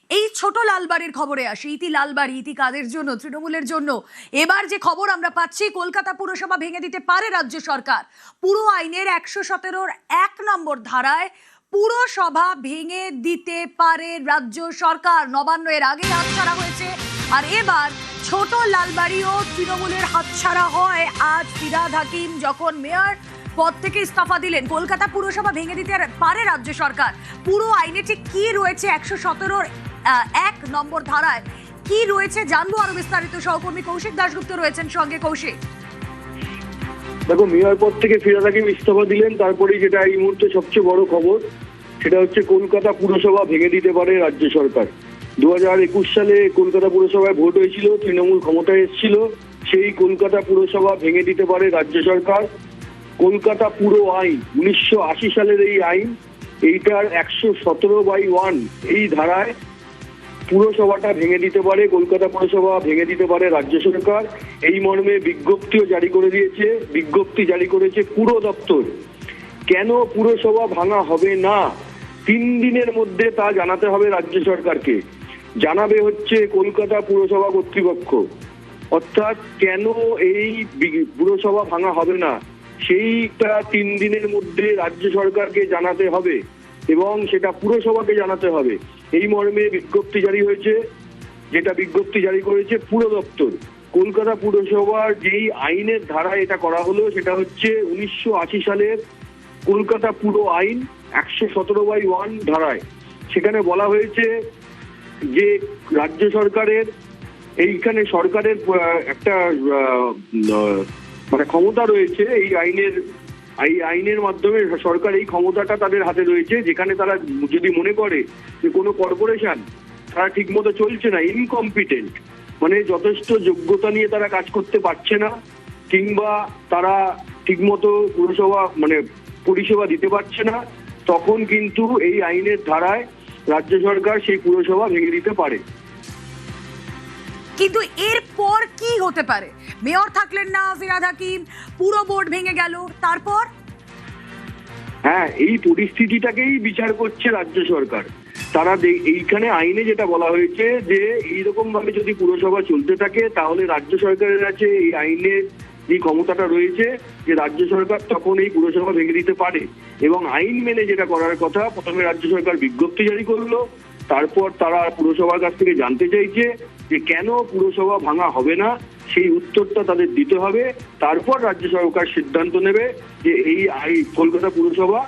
এই ছোট লালবাড়ির খবরে আসি। ইতি লালবাড়ি, ইতি কাদের জন্য? তৃণমূলের জন্য। এবার যে খবর আমরা পাচ্ছি, কলকাতা পুরসভা ভেঙে দিতে পারে রাজ্য সরকার। পুরো আইনের ১১৭ 1 নম্বর ধারায় পুরসভা ভেঙে দিতে পারে রাজ্য সরকার। নবান্ন এর আগেই হাতছাড়া হয়েছে, আর এবার ছোট লালবাড়িও তৃণমূলের হাতছাড়া হয়। আজ ফিরহাদ হাকিম যখন মেয়র পদ থেকে ইস্তফা দিলেন, কলকাতা পুরসভা ভেঙে দিতে পারে রাজ্য সরকার। পুরো আইনে ঠিক কি রয়েছে ১১৭ 1 নম্বর ধারায় কি রয়েছে জানবো আরো বিস্তারিত। সহকর্মী কৌশিক দাশগুপ্ত রয়েছেন সঙ্গে। কৌশিক, দেখো, মেয়র পদ থেকে ফিরহাদ হাকিম ইস্তফা দিলেন, তারপরে যেটা এই মুহূর্তে সবচেয়ে বড় খবর সেটা হচ্ছে কলকাতা পুরসভা ভেঙে দিতে পারে রাজ্য সরকার। 2021 সালে কলকাতা পুরসভায় ভোট হয়েছিল, তৃণমূল ক্ষমতায় এসেছিল। সেই কলকাতা পুরসভা ভেঙে দিতে পারে রাজ্য সরকার। কলকাতা পুরো আইন 1980 সালের এই আইন, এইটার ১১৭/1 এই ধারায় পুরসভাটা ভেঙে দিতে পারে, কলকাতা পুরসভা ভেঙে দিতে পারে রাজ্য সরকার। এই মর্মে বিজ্ঞপ্তিও জারি করে দিয়েছে। বিজ্ঞপ্তি জারি করেছে পুর দপ্তর। কেন পুরসভা ভাঙা হবে না, 3 দিনের মধ্যে তা জানাতে হবে রাজ্য সরকারকে। জানাবে হচ্ছে কলকাতা পুরসভা কর্তৃপক্ষ। অর্থাৎ কেন এই পুরসভা ভাঙা হবে না সেইটা 3 দিনের মধ্যে রাজ্য সরকারকে জানাতে হবে এবং সেটা পুরসভাকে জানাতে হবে। এই মর্মে বিজ্ঞপ্তি জারি হয়েছে, যেটা বিজ্ঞপ্তি জারি করেছে পুর দপ্তর। কলকাতা পুরসভার যেই আইনের ধারায় এটা করা হলো সেটা হচ্ছে 1980 সালের কলকাতা পুরো আইন ১১৭/1 ধারায়। সেখানে বলা হয়েছে যে রাজ্য সরকারের এইখানে সরকারের একটা মানে ক্ষমতা রয়েছে। এই আইনের মাধ্যমে সরকার এই ক্ষমতাটা তাদের হাতে রয়েছে, যেখানে তারা যদি মনে করে যে কোনো কর্পোরেশন তারা ঠিক মতো চলছে না, ইনকম্পিটেন্ট, মানে যথেষ্ট যোগ্যতা নিয়ে তারা কাজ করতে পারছে না, কিংবা তারা ঠিকমতো পুরসভা মানে পরিষেবা দিতে পারছে না, তখন কিন্তু এই আইনের ধারায় রাজ্য সরকার সেই পুরসভা ভেঙে দিতে পারে। কিন্তু এরপর কি হতে পারে? মেয়র থাকলেন না ফিরহাদ হাকিম, পুরো বোর্ড ভেঙে গেল, তারপর? হ্যাঁ, এই পরিস্থিতিটাকেই বিচার করছে রাজ্য সরকার। তারা এইখানে আইনে যেটা বলা হয়েছে যে এইরকম ভাবে যদি পুরসভা চলতে থাকে তাহলে রাজ্য সরকারের কাছে এই আইনের যে ক্ষমতাটা রয়েছে যে রাজ্য সরকার তখন এই পুরসভা ভেঙে দিতে পারে। এবং আইন মেনে যেটা করার কথা, প্রথমে রাজ্য সরকার বিজ্ঞপ্তি জারি করলো, তারপর তারা পুরসভার কাছ থেকে জানতে চাইছে যে কেন পুরসভা ভাঙা হবে না, সেই উত্তরটা তাদের দিতে হবে। তারপর রাজ্য সরকার সিদ্ধান্ত নেবে যে এই কলকাতা পুরসভা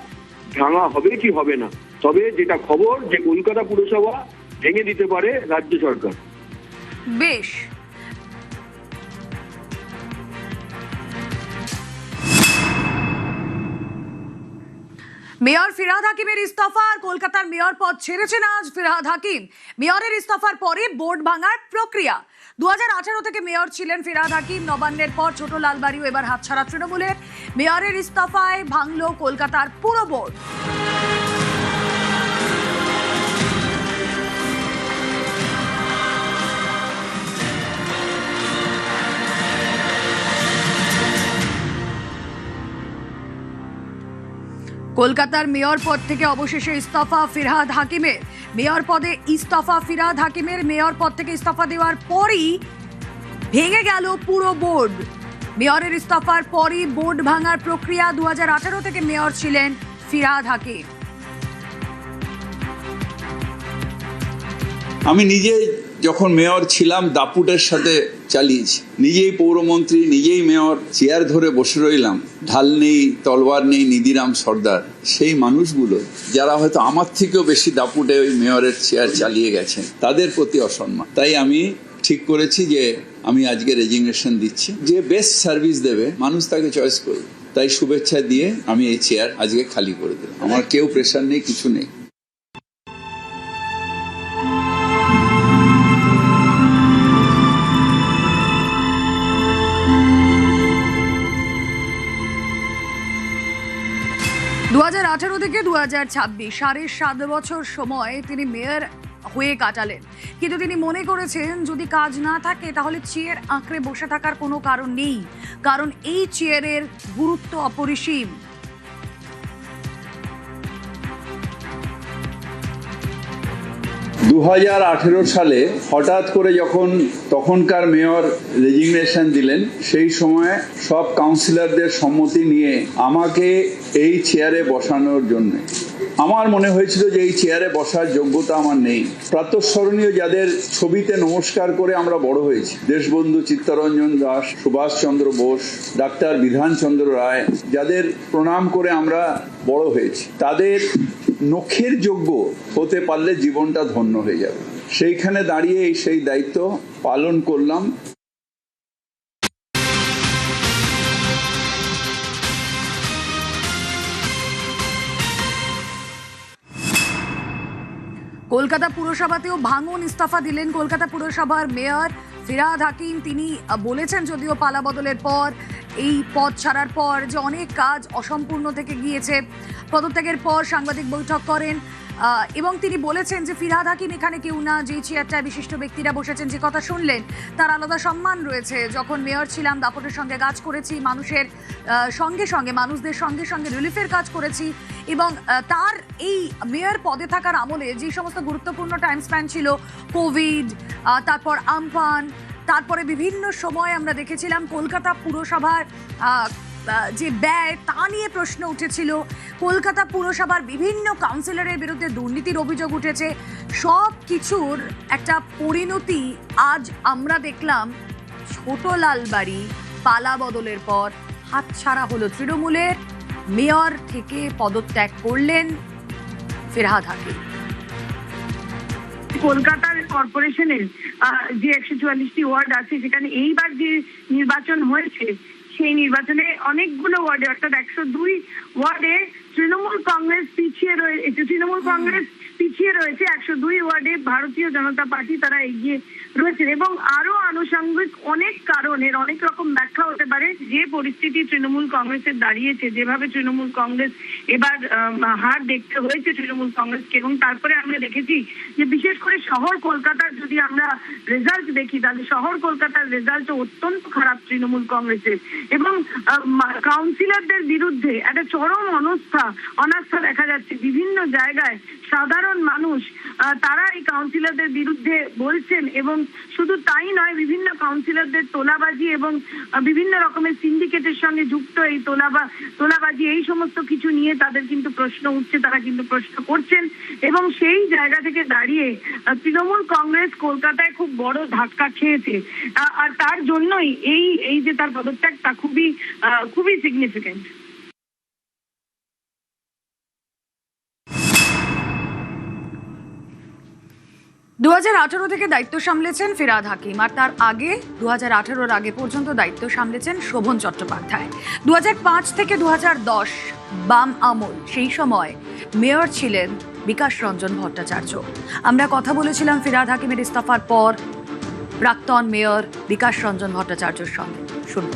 ভাঙা হবে কি হবে না। তবে যেটা খবর যে কলকাতা পুরসভা ভেঙে দিতে পারে রাজ্য সরকার। বেশ, মেয়র ফিরহাদ হাকিমের ইস্তফা আর কলকাতার মেয়র পদ ছেড়েছেন আজ ফিরহাদ হাকিম। মেয়রের ইস্তফার পরে বোর্ড ভাঙার প্রক্রিয়া। 2018 থেকে মেয়র ছিলেন ফিরহাদ হাকিম। নবান্নের পর ছোট লালবাড়িও এবার হাতছাড়া তৃণমূলের। মেয়রের ইস্তফায় ভাঙল কলকাতার পুরো বোর্ড। কলকাতার মেয়র পদ থেকে অবশেষে ইস্তফা ফিরহাদ হাকিমের। মেয়র পদে ইস্তফা ফিরহাদ হাকিমের। মেয়র পদ থেকে ইস্তফা দেওয়ার পরই ভেঙে গেল পুরো বোর্ড। মেয়রের ইস্তফার পরই বোর্ড ভাঙার প্রক্রিয়া। 2018 থেকে মেয়র ছিলেন ফিরহাদ হাকিম। আমি নিজে যখন মেয়র ছিলাম দাপুটের সাথে চালিয়েছি, নিজেই পৌরমন্ত্রী, নিজেই মেয়র, চেয়ার ধরে বসে রইলাম। ঢাল নেই, তলোয়ার নেই, নিধিরাম সর্দার। সেই মানুষগুলো যারা হয়তো আমার থেকেও বেশি দাপুটে ওই মেয়রের চেয়ার চালিয়ে গেছেন, তাদের প্রতি অসম্মান। তাই আমি ঠিক করেছি যে আমি আজকে রেজিগনেশন দিচ্ছি। যে বেস্ট সার্ভিস দেবে মানুষ তাকে চয়েস করবে। তাই শুভেচ্ছা দিয়ে আমি এই চেয়ার আজকে খালি করে দিলাম। আমার কেউ প্রেশার নেই, কিছু নেই। দু 2018 থেকে 2026 7.5 বছর সময় তিনি মেয়র হয়ে কাটালেন। কিন্তু তিনি মনে করেছেন যদি কাজ না থাকে তাহলে চেয়ার আঁকড়ে বসে থাকার কোনো কারণ নেই, কারণ এই চেয়ারের গুরুত্ব অপরিসীম। 2018 সালে হঠাৎ করে যখন তখনকার মেয়র রেজিগনেশন দিলেন, সেই সময় সব কাউন্সিলরদের সম্মতি নিয়ে আমাকে এই চেয়ারে বসানোর জন্য আমার মনে হয়েছিল যে এই চেয়ারে বসার যোগ্যতা আমার নেই। প্রাতঃস্মরণীয় যাদের ছবিতে নমস্কার করে আমরা বড় হয়েছি, দেশবন্ধু চিত্তরঞ্জন দাস, সুভাষচন্দ্র বোস, ডাক্তার বিধানচন্দ্র রায়, যাদের প্রণাম করে আমরা বড় হয়েছি, তাদের নখের যোগ্য হতে পারলে জীবনটা ধন্য হয়ে যাবে। সেইখানে দাঁড়িয়ে সেই দায়িত্ব পালন করলাম। কলকাতা পুরসভাতেও ভাঙন ইস্তফা দিলেন কলকাতা পুরসভার মেয়র ফিরহাদ হাকিম। তিনি বলেছেন যদিও পালা বদলের পর, এই পদ ছাড়ার পর, যে অনেক কাজ অসম্পূর্ণ থেকে গিয়েছে। পদত্যাগের পর সাংবাদিক বৈঠক করেন এবং তিনি বলেছেন যে ফিরহাদ হাকিম এখানে কেউ না, যে চেয়ারটায় বিশিষ্ট ব্যক্তিরা বসেছেন, যে কথা শুনলেন তার আলাদা সম্মান রয়েছে। যখন মেয়র ছিলাম দাপটের সঙ্গে কাজ করেছি, মানুষের মানুষদের সঙ্গে সঙ্গে রিলিফের কাজ করেছি এবং তার এই মেয়র পদে থাকার আমলে যে সমস্ত গুরুত্বপূর্ণ টাইম স্প্যান ছিল, কোভিড, তারপর আমফান, তারপরে বিভিন্ন সময় আমরা দেখেছিলাম কলকাতা পুরসভার যে ব্যয় তা নিয়ে প্রশ্ন উঠেছিল, কলকাতা পুরসভার বিভিন্ন কাউন্সিলরের বিরুদ্ধে দুর্নীতির অভিযোগ উঠেছে। সব কিছুর একটা পরিণতি আজ আমরা দেখলাম ছোট লালবাড়ি পালা বদলের পর হাতছাড়া হলো তৃণমূলের। মেয়র থেকে পদত্যাগ করলেন ফিরহাদ হাকিম। কলকাতার কর্পোরেশনের যে 144টি ওয়ার্ড আছে, সেখানে এইবার যে নির্বাচন হয়েছে, সেই নির্বাচনে অনেকগুলো ওয়ার্ডে অর্থাৎ 102 ওয়ার্ডে তৃণমূল কংগ্রেস পিছিয়ে রয়েছে। 102 ওয়ার্ডে ভারতীয় জনতা পার্টি তারা এগিয়ে রয়েছে এবং আরো আনুষঙ্গিক অনেক কারণের অনেক রকম ব্যাখ্যা হতে পারে। যে পরিস্থিতি তৃণমূল কংগ্রেসের দাঁড়িয়েছে, যেভাবে তৃণমূল কংগ্রেস এবার হার দেখতে হয়েছে তৃণমূল কংগ্রেসকে, এবং তারপরে আমরা দেখেছি যে বিশেষ করে শহর কলকাতার যদি আমরা রেজাল্ট দেখি, তাহলে শহর কলকাতার রেজাল্ট অত্যন্ত খারাপ তৃণমূল কংগ্রেসের এবং কাউন্সিলরদের বিরুদ্ধে একটা চরম অনাস্থা দেখা যাচ্ছে বিভিন্ন জায়গায়। সাধারণ মানুষ তারা এই কাউন্সিলরদের বিরুদ্ধে বলছেন এবং শুধু তাই নয়, বিভিন্ন কাউন্সিলরদের তোলাবাজি এবং বিভিন্ন রকমের সিন্ডিকেটের সঙ্গে যুক্ত এই তোলাবাজি, এই সমস্ত কিছু নিয়ে তাদের কিন্তু প্রশ্ন উঠছে, তারা কিন্তু প্রশ্ন করছেন এবং সেই জায়গা থেকে দাঁড়িয়ে তৃণমূল কংগ্রেস কলকাতায় খুব বড় ধাক্কা খেয়েছে। আর তার জন্যই এই যে তার পদত্যাগ, তা খুবই সিগনিফিকেন্ট। 2018 থেকে দায়িত্ব সামলেছেন ফিরহাদ হাকিম, আর তার আগে 2018-র আগে পর্যন্ত দায়িত্ব সামলেছেন শোভন চট্টোপাধ্যায়। 2005 থেকে 2010 বাম আমল, সেই সময় মেয়র ছিলেন বিকাশ রঞ্জন ভট্টাচার্য। আমরা কথা বলেছিলাম ফিরহাদ হাকিমের ইস্তফার পর প্রাক্তন মেয়র বিকাশ রঞ্জন ভট্টাচার্যের সঙ্গে। শুনুন।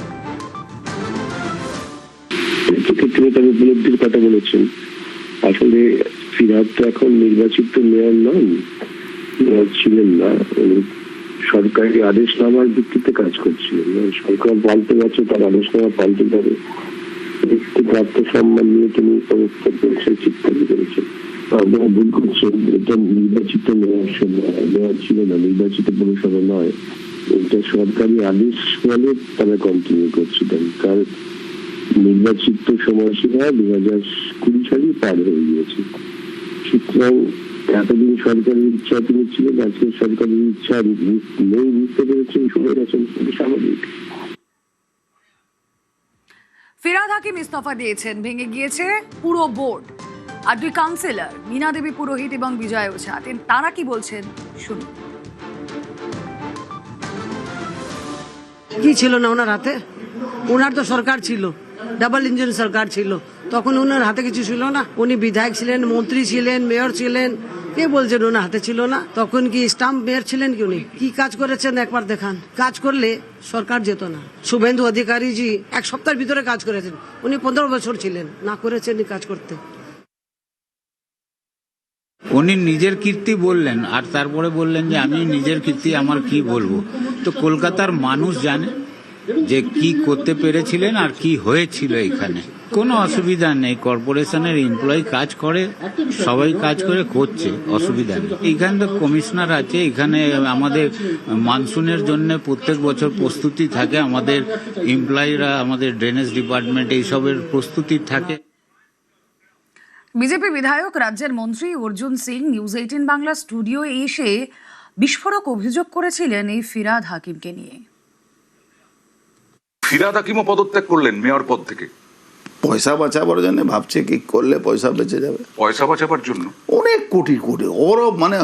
উপলব্ধির কথা বলেছেন। আসলে ফিরহাদ তো এখন নির্বাচিত মেয়র নন, ছিলেন না, সরকারি আদেশনামার ভিত্তিতে কাজ করছিলেন। সরকার পাল্টে গেছে, তার আদেশনামা পাল্টে যাবে, প্রাপ্ত সম্মান নিয়ে তিনি পদত্যাগ করেছেন, চিৎকার করেছেন। আপনারা ভুল করছেন, এটা নির্বাচিত মেয়র ছিল না, নির্বাচিত পুরসভা নয়, এটা সরকারি আদেশ বলে তারা কন্টিনিউ করছিলেন। তার নির্বাচিত সময়সীমা 2020 সালেই পার হয়ে গিয়েছে। সুতরাং এতদিন সরকারের ইচ্ছা তিনি ছিলেন, আজকে সরকারের ইচ্ছা নেই, বুঝতে পেরেছেন, সরে গেছেন, স্বাভাবিক। ফিরহাদ হাকিম ইস্তফা দিয়েছেন, ভেঙে গিয়েছে পুরো বোর্ড। আর 2 কাউন্সিলর মীনা দেবী পুরোহিত এবং বিজয় ওঝা, তারা কি বলছেন শুনুন। কি ছিল না ওনার হাতে? ওনার তো সরকার ছিল, ডাবল ইঞ্জিন সরকার ছিল, তখন ওনার হাতে কিছু ছিল না। উনি বিধায়ক ছিলেন, মন্ত্রী ছিলেন, মেয়র ছিলেন, কে বলছেন ওনার হাতে ছিল না? তখন কি স্টাম্প মেয়র ছিলেন কি? উনি কি কাজ করেছেন একবার দেখান। কাজ করলে সরকার যেত না। শুভেন্দু অধিকারী জি 1 সপ্তাহের ভিতরে কাজ করেছেন, উনি 15 বছর ছিলেন, না করেছেন কাজ করতে। উনি নিজের কীর্তি বললেন আর তারপরে বললেন যে আমি নিজের কীর্তি আমার কি বলবো। তো কলকাতার মানুষ জানে যে কি করতে পেরেছিলেন আর কি হয়েছিল এখানে। কোনো অসুবিধা নেই, কর্পোরেশনের এমপ্লয়ি কাজ করে, সবাই কাজ করে করছে, অসুবিধা নেই। এখানে তো কমিশনার আছে, এখানে আমাদের মানসুনের জন্য প্রত্যেক বছর প্রস্তুতি থাকে, আমাদের এমপ্লয়িরা, আমাদের ড্রেনেজ ডিপার্টমেন্ট এইসবের প্রস্তুতি থাকে। বিজেপি বিধায়ক রাজ্যের মন্ত্রী অর্জুন সিং নিউজ 18 বাংলা স্টুডিও এসে বিস্ফোরক অভিযোগ করেছিলেন এই ফিরহাদ হাকিমকে নিয়ে। ফিরহাদ হাকিমও পদত্যাগ করলেন মেয়র পদ থেকে পয়সা বাঁচাবার জন্য, ভাবছে কি করলে পয়সা বেঁচে যাবে, পয়সা বাঁচাবার জন্য। অনেক কোটি কোটি, ওরও মানে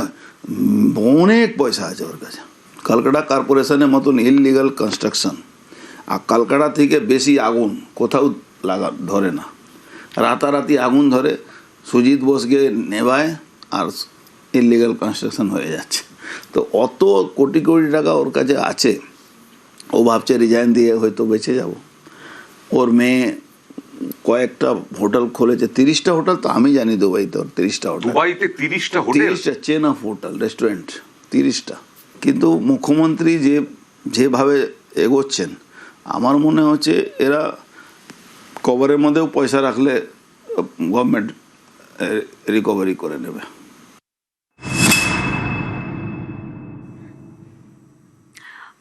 অনেক পয়সা আছে ওর কাছে। কলকাতা কর্পোরেশনের মতন ইললিগাল কনস্ট্রাকশন, আর কলকাতা থেকে বেশি আগুন কোথাও ধরে না। রাতারাতি আগুন ধরে, সুজিত বোসকে নেভায়, আর ইললিগাল কনস্ট্রাকশন হয়ে যাচ্ছে। তো অত কোটি কোটি টাকা ওর কাছে আছে, ও ভাবছে রিজাইন দিয়ে হয়তো বেঁচে যাব। ওর মেয়ে কয়েকটা হোটেল খুলেছে, 30টা হোটেল তো আমি জানি দুবাইতে, ওর 30টা হোটেল, দুবাইতে 30টা হোটেল, 30টা চেন অফ হোটেল রেস্টুরেন্ট, 30টা। কিন্তু মুখ্যমন্ত্রী যেভাবে এগোচ্ছেন, আমার মনে হচ্ছে এরা কভারের মধ্যেও পয়সা রাখলে গভর্নমেন্ট রিকভারি করে নেবে।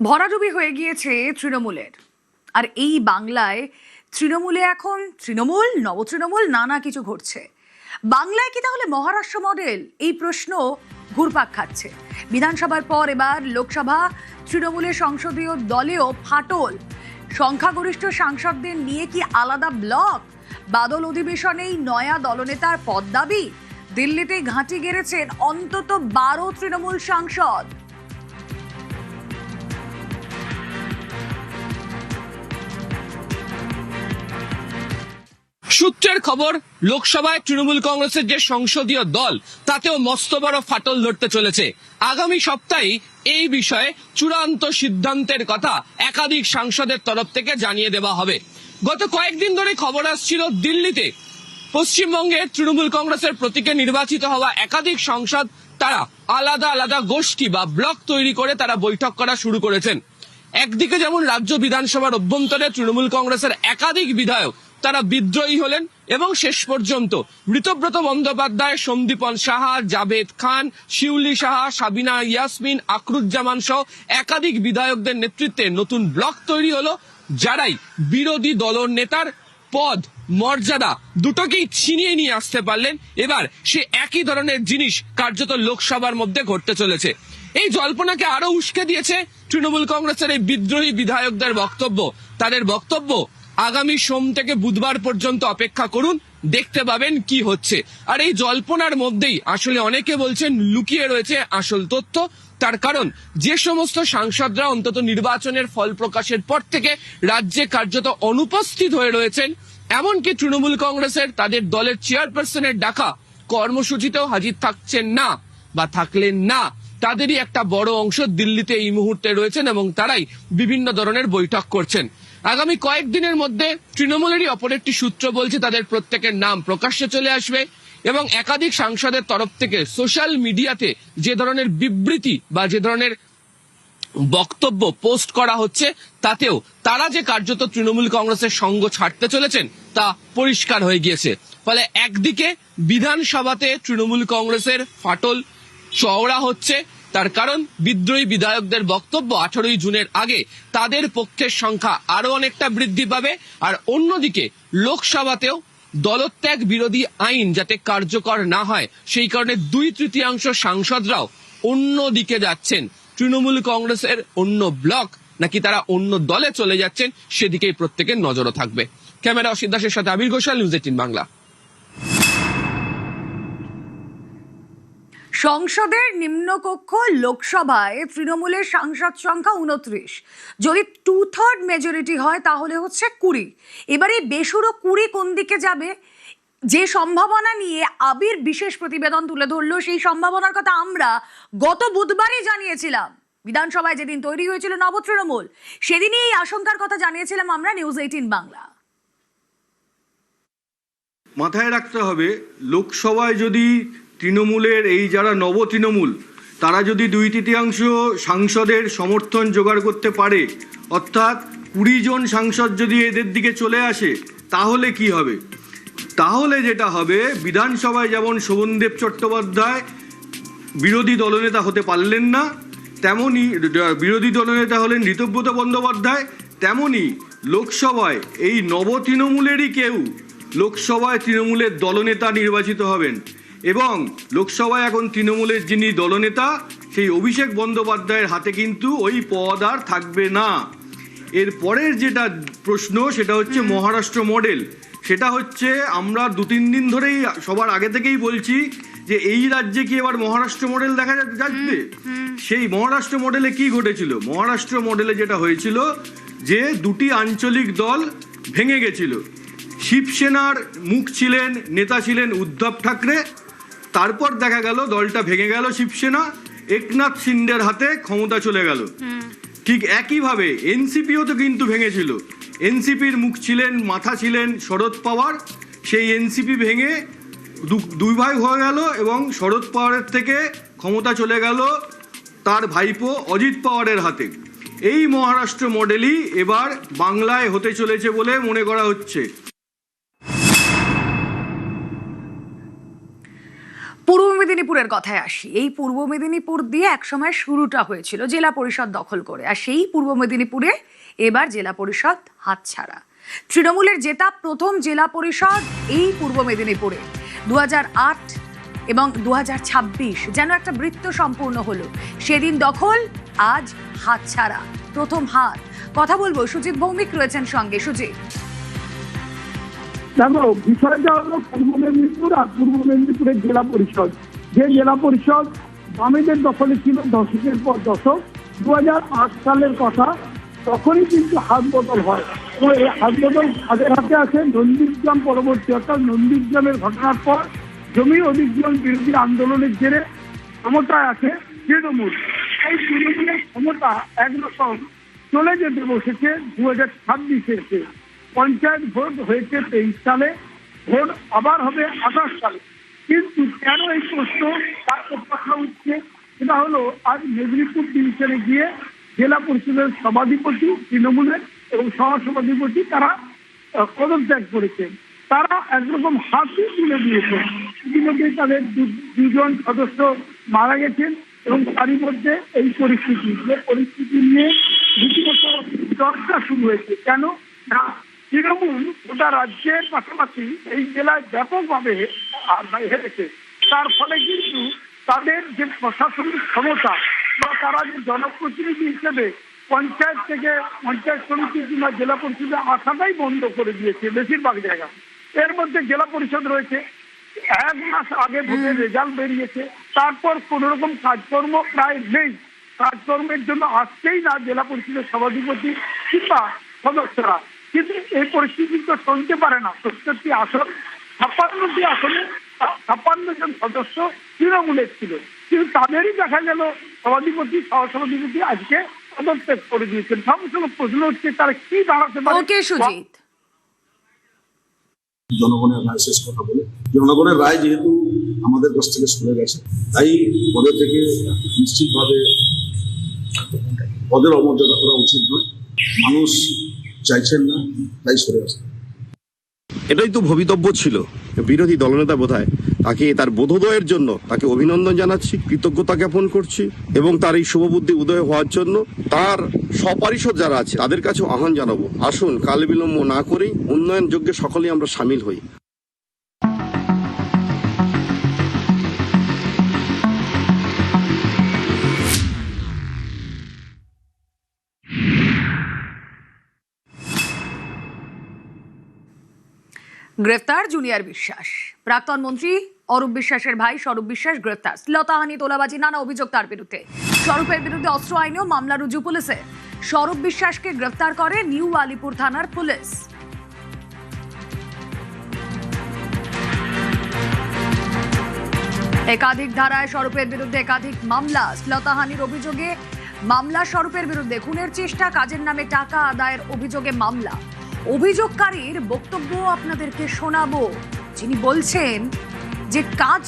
ভরাডুবি হয়ে গিয়েছে তৃণমূলের, আর এই বাংলায় তৃণমূলে এখন তৃণমূল, নবতৃণমূল, নানা কিছু ঘটছে। বাংলায় কি তাহলে মহারাষ্ট্র মডেল? এই প্রশ্ন ঘুরপাক খাচ্ছে। বিধানসভার পর এবার লোকসভা তৃণমূলের সংসদীয় দলেও ফাটল। সংখ্যাগরিষ্ঠ সাংসদদের নিয়ে কি আলাদা ব্লক? বাদল অধিবেশনেই নয়া দলনেতার পদ দাবি। দিল্লিতে ঘাঁটি গেড়েছেন অন্তত 12 তৃণমূল সাংসদ। সূত্রের খবর, লোকসভায় তৃণমূল কংগ্রেসের যে সংসদীয় দল, তাতেও মস্ত বড় ফাটল ধরতে চলেছে। আগামী সপ্তাহে এই বিষয়ে চূড়ান্ত সিদ্ধান্তের কথা একাধিক সাংসদের তরফ থেকে জানিয়ে দেওয়া হবে। গত কয়েকদিন ধরে খবর আসছিল, দিল্লিতে পশ্চিমবঙ্গের তৃণমূল কংগ্রেসের প্রতীকে নির্বাচিত হওয়া একাধিক সাংসদ তারা আলাদা আলাদা গোষ্ঠী বা ব্লক তৈরি করে তারা বৈঠক করা শুরু করেছেন। একদিকে যেমন রাজ্য বিধানসভার অভ্যন্তরে তৃণমূল কংগ্রেসের একাধিক বিধায়ক তারা বিদ্রোহী হলেন এবং শেষ পর্যন্ত ঋতব্রত বন্দ্যোপাধ্যায়, সন্দীপন সাহা, জাভেদ খান, শিউলি সাহা, সাবিনা ইয়াসমিন, আকরুজ্জামান সহ একাধিক বিধায়কদের নেতৃত্বে নতুন ব্লক তৈরি হলো, যারাই বিরোধী দলনেতার পদ, মর্যাদা দুটোকেই ছিনিয়ে নিয়ে আসতে পারলেন। এবার সে একই ধরনের জিনিস কার্যত লোকসভার মধ্যে ঘটতে চলেছে। এই জল্পনাকে আরো উস্কে দিয়েছে তৃণমূল কংগ্রেসের এই বিদ্রোহী বিধায়কদের বক্তব্য। তাদের বক্তব্য, আগামী সোম থেকে বুধবার পর্যন্ত অপেক্ষা করুন, দেখতে পাবেন কি হচ্ছে। আর এই জল্পনার মধ্যেই আসলে অনেকে বলছেন লুকিয়ে রয়েছে আসল তথ্য। তার কারণ, যে সমস্ত সাংসদরা অন্তত নির্বাচনের ফল প্রকাশের পর থেকে রাজ্যে কার্যত অনুপস্থিত হয়ে রয়েছেন, এমনকি তৃণমূল কংগ্রেসের তাদের দলের চেয়ারপারসনের ডাকা কর্মসূচিতেও হাজির থাকছেন না বা থাকলেন না, তাদেরই একটা বড় অংশ দিল্লিতে এই মুহূর্তে রয়েছেন এবং তারাই বিভিন্ন ধরনের বৈঠক করছেন। আগামী কয়েকদিনের মধ্যে তৃণমূলেরই অপর একটি সূত্র বলছে তাদের প্রত্যেকের নাম প্রকাশ্যে চলে আসবে এবং একাধিক সাংসদের তরফ থেকে সোশ্যাল মিডিয়াতে যে ধরনের বিবৃতি বা যে ধরনের বক্তব্য পোস্ট করা হচ্ছে, তাতেও তারা যে কার্যত তৃণমূল কংগ্রেসের সঙ্গ ছাড়তে চলেছেন তা পরিষ্কার হয়ে গিয়েছে। ফলে একদিকে বিধানসভাতে তৃণমূল কংগ্রেসের ফাটল চওড়া হচ্ছে, তার কারণ বিদ্রোহী বিধায়কদের বক্তব্য 18ই জুনের আগে তাদের পক্ষের সংখ্যা আরো অনেকটা বৃদ্ধি পাবে। আর অন্যদিকে লোকসভাতেও দলত্যাগ বিরোধী আইন যাতে কার্যকর না হয়, সেই কারণে 2/3 সাংসদরাও অন্য দিকে যাচ্ছেন। তৃণমূল কংগ্রেসের অন্য ব্লক নাকি তারা অন্য দলে চলে যাচ্ছেন, সেদিকেই প্রত্যেকের নজরও থাকবে। ক্যামেরা অসিত দাসের সাথে আবির ঘোষাল, নিউজ 18 বাংলা। সংসদের নিম্নকক্ষ লোকসভায় তৃণমূলের সাংসদ সংখ্যা 29। যদি 2/3 মেজরিটি হয় তাহলে হচ্ছে 20। এবারে বেসুরো 20 কোন দিকে যাবে, যে সম্ভাবনা নিয়ে আবির বিশেষ প্রতিবেদন তুলে ধরলো, সেই সম্ভাবনার কথা আমরা গত বুধবারই জানিয়েছিলাম। বিধানসভায় যেদিন তৈরি হয়েছিল নবতৃণমূল, সেদিনই এই আশঙ্কার কথা জানিয়েছিলাম আমরা নিউজ 18 বাংলা। মাথায় রাখতে হবে, লোকসভায় যদি তৃণমূলের এই যারা নবতৃণমূল, তারা যদি 2/3 সাংসদের সমর্থন জোগাড় করতে পারে, অর্থাৎ 20 জন সাংসদ যদি এদের দিকে চলে আসে তাহলে কি হবে? তাহলে যেটা হবে, বিধানসভায় যেমন শোভনদেব চট্টোপাধ্যায় বিরোধী দলনেতা হতে পারলেন না, তেমনি বিরোধী দলনেতা হলেন ঋতব্রত বন্দ্যোপাধ্যায়, তেমনি লোকসভায় এই নব তৃণমূলেরই কেউ লোকসভায় তৃণমূলের দলনেতা নির্বাচিত হবেন। এবং লোকসভায় এখন তৃণমূলের যিনি দলনেতা সেই অভিষেক বন্দ্যোপাধ্যায়ের হাতে কিন্তু ওই পদ আর থাকবে না। এর পরের যেটা প্রশ্ন সেটা হচ্ছে মহারাষ্ট্র মডেল। সেটা হচ্ছে আমরা 2-3 দিন ধরেই সবার আগে থেকেই বলছি যে এই রাজ্যে কি এবার মহারাষ্ট্র মডেল দেখা যাচ্ছে। সেই মহারাষ্ট্র মডেলে কি ঘটেছিল? মহারাষ্ট্র মডেলে যেটা হয়েছিল যে 2টি আঞ্চলিক দল ভেঙে গেছিল। শিবসেনার মুখ ছিলেন, নেতা ছিলেন উদ্ধব ঠাকরে, তারপর দেখা গেল দলটা ভেঙে গেল শিবসেনা, একনাথ শিন্ডের হাতে ক্ষমতা চলে গেল। ঠিক একইভাবে এনসিপিও তো কিন্তু ভেঙেছিল। এনসিপির মুখ ছিলেন, মাথা ছিলেন শরদ পাওয়ার, সেই এনসিপি ভেঙে দুই ভাগ হয়ে গেল এবং শরদ পাওয়ারের থেকে ক্ষমতা চলে গেল তার ভাইপো অজিত পাওয়ারের হাতে। এই মহারাষ্ট্র মডেলই এবার বাংলায় হতে চলেছে বলে মনে করা হচ্ছে। পূর্ব মেদিনীপুরের কথায় আসি। এই পূর্ব মেদিনীপুর দিয়ে একসময় শুরুটা হয়েছিল জেলা পরিষদ দখল করে, আর সেই পূর্ব মেদিনীপুরে এবার জেলা পরিষদ হাতছাড়া। তৃণমূলের জেতা প্রথম জেলা পরিষদ এই পূর্ব মেদিনীপুরে 2008 এবং 2026 যেন একটা বৃত্ত সম্পূর্ণ হলো। সেদিন দখল, আজ হাতছাড়া, প্রথম হাত। কথা বলবো, সুজিত ভৌমিক রয়েছেন সঙ্গে। সুজিত, দেখো বিষয়টা হলো পূর্ব মেদিনীপুর আর পূর্ব মেদিনীপুরের জেলা পরিষদ। যে জেলা পরিষদ বামেদের দখলে ছিল দশকের পর দশক, 2008 সালের কথা, তখনই কিন্তু হাত বদল হয়। এবং এই হাত বদল তাদের হাতে আছে নন্দীগ্রাম পরবর্তী, অর্থাৎ নন্দীগ্রামের ঘটনার পর জমি অধিগ্রহণ বিরোধী আন্দোলনের জেরে ক্ষমতায় আছে তৃণমূল। এই তৃণমূলের ক্ষমতা একরকম চলে যেতে বসেছে 2026-এ এসে। পঞ্চায়েত ভোট হয়েছে 23 সালে, ভোট আবার হবে 28 সালে। কিন্তু কেন এই প্রশ্ন তার কথা উঠছে, সেটা হলো আজ মেদিনীপুর ডিভিশনে গিয়ে জেলা পরিষদের সভাধিপতি তৃণমূলের এবং সহসভাধিপতি তারা পদত্যাগ করেছেন। তারা একরকম হাতই তুলে দিয়েছে। ইতিমধ্যে তাদের 2জন সদস্য মারা গেছেন এবং তারই মধ্যে এই পরিস্থিতি, যে পরিস্থিতি নিয়ে রীতিমতো চর্চা শুরু হয়েছে। কেন না, তৃণমূল গোটা রাজ্যের পাশাপাশি এই জেলায় ব্যাপকভাবে হেরেছে। তার ফলে কিন্তু তাদের যে প্রশাসনিক ক্ষমতা বা তারা যে জনপ্রতিনিধি হিসেবে পঞ্চায়েত থেকে পঞ্চায়েত সমিতি কিংবা জেলা পরিষদে আসাটাই বন্ধ করে দিয়েছে বেশিরভাগ জায়গা। এর মধ্যে জেলা পরিষদ রয়েছে। 1 মাস আগে ভোটের রেজাল্ট বেরিয়েছে, তারপর কোন রকম কাজকর্ম প্রায় নেই। কাজকর্মের জন্য আসছেই না জেলা পরিষদের সভাধিপতি কিংবা সদস্যরা। কিন্তু এই পরিস্থিতি তো শুনতে পারে না। 70টি আসন, 56টি আসনে 56 জন সদস্য তৃণমূলের ছিল, কিন্তু তাদেরই দেখা গেল সভাধিপতি সহসভাধিপতি আজকে পদত্যাগ করে দিয়েছেন। সবসময় প্রশ্ন হচ্ছে তারা কি দাঁড়াতে পারে। ওকে সুজিত, জনগণের রায় শেষ কথা বলে, জনগণের রায় যেহেতু আমাদের কাছ থেকে সরে গেছে, তাই পদে থেকে নিশ্চিতভাবে পদের অমর্যাদা করা উচিত নয়। মানুষ চাইছেন না, তাই সরে আসে। এটাই তো ভবিতব্য ছিল। বিরোধী দলনেতা বোধহয় তাকে তার বোধোদয়ের জন্য তাকে অভিনন্দন জানাচ্ছি, কৃতজ্ঞতা জ্ঞাপন করছি এবং তার এই শুভবুদ্ধি উদয় হওয়ার জন্য তার সপারিষদ যারা আছে তাদের কাছে আহ্বান জানাবো, আসুন কাল বিলম্ব না করেই উন্নয়ন যজ্ঞে সকলেই আমরা সামিল হই। গ্রেফতার জুনিয়র বিশ্বাস। প্রাক্তন মন্ত্রী অরূপ বিশ্বাসের ভাই স্বরূপ বিশ্বাস গ্রেফতার। শ্লীলতাহানি, তোলাবাজি, নানা অভিযোগ তার বিরুদ্ধে। স্বরূপের বিরুদ্ধে অস্ত্র আইনেও মামলা রুজু পুলিশে। স্বরূপ বিশ্বাসকে গ্রেফতার করে নিউ আলিপুর থানার পুলিশ। একাধিক ধারায় স্বরূপের বিরুদ্ধে একাধিক মামলা। শ্লীলতাহানির অভিযোগে মামলা স্বরূপের বিরুদ্ধে। খুনের চেষ্টা, কাজের নামে টাকা আদায়ের অভিযোগে মামলা। অভিযোগকারীর বক্তব্য আপনাদেরকে শোনাবো, যিনি বলছেন যে কাজ